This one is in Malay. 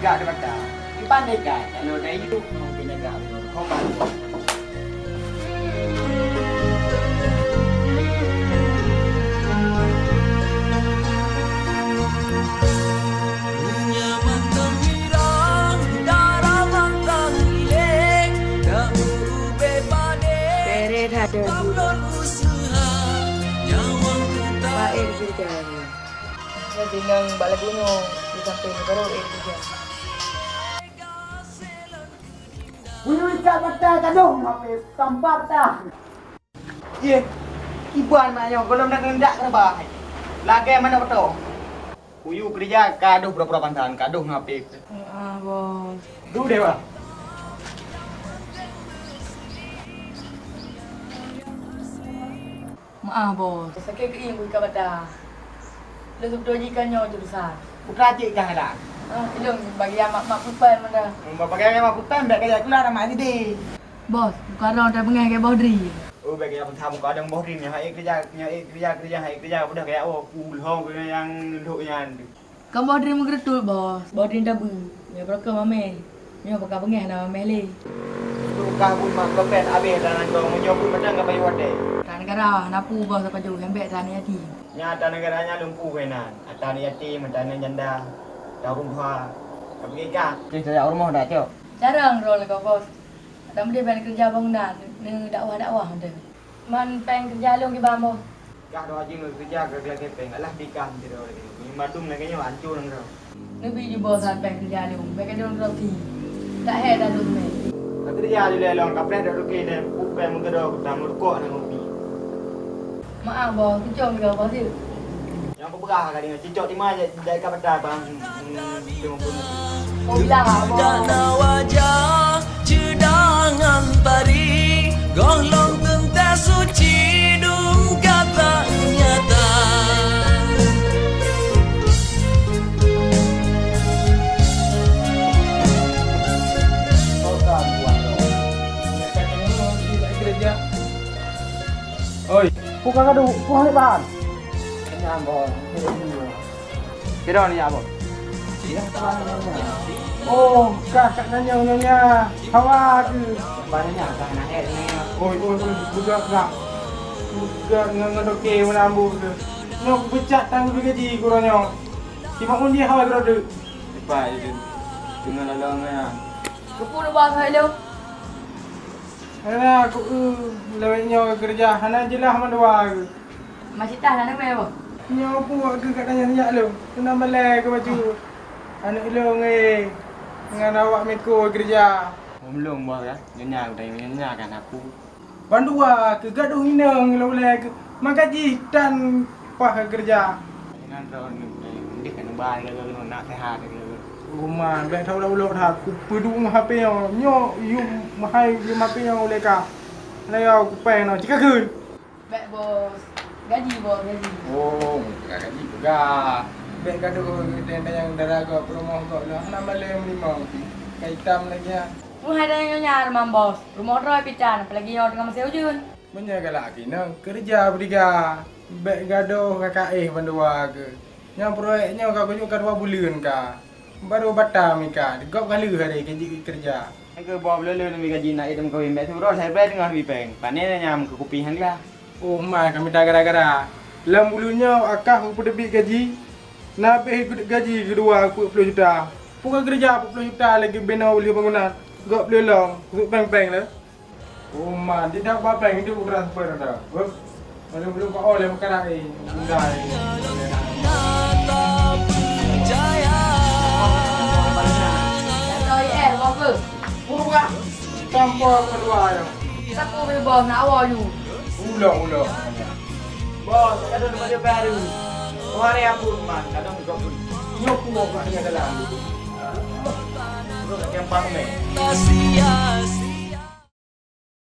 negara di mata. Dipandai kan kalau dah hidup di negara kau bantu. Ada baik juga. Saya tinggal balik gunung di samping baru juga. Bunyi ikat mata kadung apa tanpa mata. Ye, iban maknya kalau nak hendak terbang. Lagi mana betul? Kuyu kerja kaduh berapa pantahan kaduh ngapi. Bos. Dulu deh, Pak. Maaf bos, sakit ke ibu ikat badan. Lu sudah jikannya je besar. Putra cik jangan dah. Ilung bagi mak putan mana. Bapak kaya mak putan baik kaya keluar mak jadi. Bos, bukan orang dah bengai ke Bodri. Oh baik kaya pun kau ada bohring ni. Hai kerja udah kaya ulhong yang duduknya. Kamu Bodri menggeretul bos. Bodri dah bu. Ya berapa mame. Ni apa kau bengai nama mele. Kau pun mak kepet habis dan kau menyobut macam apa yang ada. Negara napu bos apa jauh hembek tani hati. Nyata negaranya lumpuh kenan. Atani yatim, atani janda, darung tua. Tapi kan, saya rumah dah cok. Jarang rol kau bos. Ada dia pengen kerja bangunan, ni dakwah ada. Man pengen kerja lu ke bambo. Kah doa jing kerja kerja peng. Alah dikam tidak lagi. Ni madum lagi nya hancur nang. Ni biji bos pengen kerja lu. Pengen dia roti. Tak he dah lu me. Kerja di lelong kapren dah rugi dan upai menggerak tamu kok nang ngopi. Maaf bos, kicau ke bos tu. Yang berberah kali ni cicok di mana jadi kabar bang. Oh bilang bos. Dana wajah cedangan pari golong tentang suci dung kata nyata. Oi, buka kadu, buka ni bahan. Kenyang bos, kira ni apa? Oh, kakak nanya, hawa ke? Banyak kan nak ni. Oi, buka tak. Buka dengan doke menambur ke. Nok becak tanggung gaji kurangnya. Timak pun dia hawa gerode. Cepat je. Dengan lalangnya. Kepul bos hello. Ana aku lewatnya kerja. Hana jelah mandua ke. Masih tahan nak me bos. Nyo puak ke kat tanya lu. Kena balai ke baju. Anak ilong dengan awak meko kerja. Belum bos ya. Nyonya udah nyonya kan aku. Bandua ke gaduh inang lu balai ke. Makaji dan pah kerja. Dengan ron ni kan bai ke nak sehat ke. Rumah baik tahu dah ulok dah. Ku pedung HP nyo you mahai you HP yang oleh ka. Lai aku pen no cika keun. Baik bos. Gaji bos, gaji. Oh, gaji juga. Baik gaduh dan yang daraga promo kau lah. Nak balik lima. Kaitam lagi ya. Pun ada yang nyar mam bos. Rumah roy pican, apalagi yang dengan masih ujun. Menjaga lagi no kerja bertiga. Baik gaduh kakak bandua ke. Yang proyeknya kau kunjung 2 bulan ka. Baru batam ika. Gop kali hari kerja. Ke bawa lele ni gaji nak idam kau imbek tu saya bayar dengan bipeng. Panen nyam ke kopi hanglah. Oh mai kami dah gara-gara. Lam bulunya akah aku debit gaji. Nabih gaji kedua 40 juta. Pukul kerja 40 juta lagi bina beli bangunan. Gop lelong, gop peng-peng lah. Oh man, tidak apa-apa itu transfer dah. Bos. Belum kau oleh makan ni. Bunda ni. Buka. Campur kedua ya. Siapa boleh bos nak awal you? Ulang. Bos, kadang dia baru. Hari aku man, kadang juga pun. Nyok mo kat dalam. Bro, yang pang ni.